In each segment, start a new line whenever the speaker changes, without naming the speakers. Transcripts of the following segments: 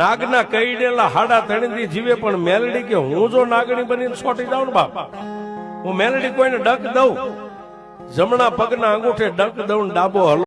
નાગના કઈડેલા હાડા તણીથી જીવે પણ મેલડી કે હું જો નાગણી બનીને છોટી જાઉં ને બાપ, હું મેલડી કોઈને ડક દઉં, જમણા પગના અંગૂઠે ડક દઉં, ડાબો હલો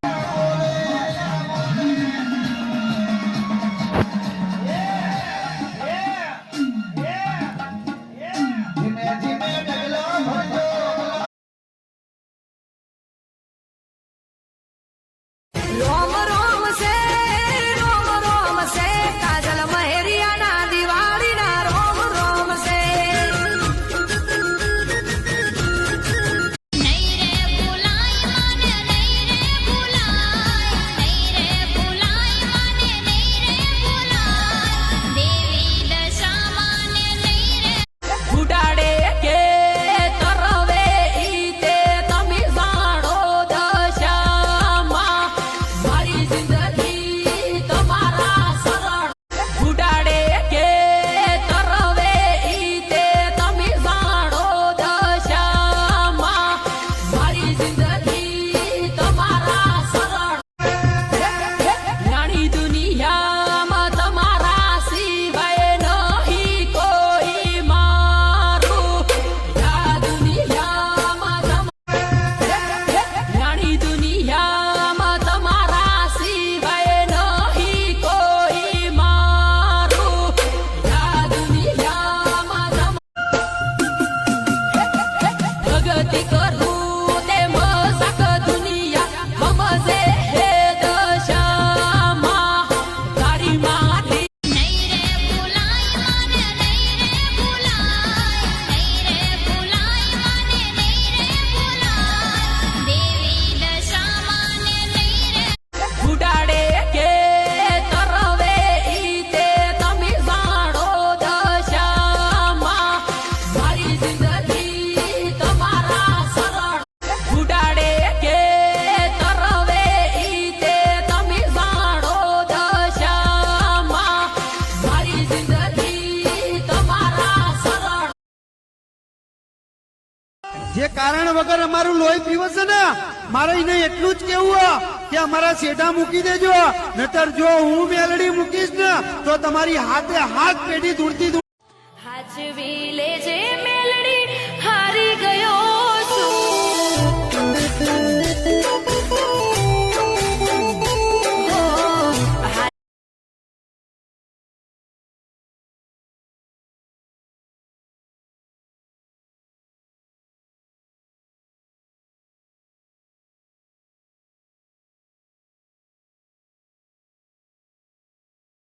જે કારણ વગર અમારું લોહી પીવે છે ને, મારે એને એટલું જ કેવું કે અમારા શેઢા મૂકી દેજો, નતર જો હું મેલડી મૂકીશ ને તો તમારી હાથે હાથ પેઢી દૂરથી
હાચવી લેજે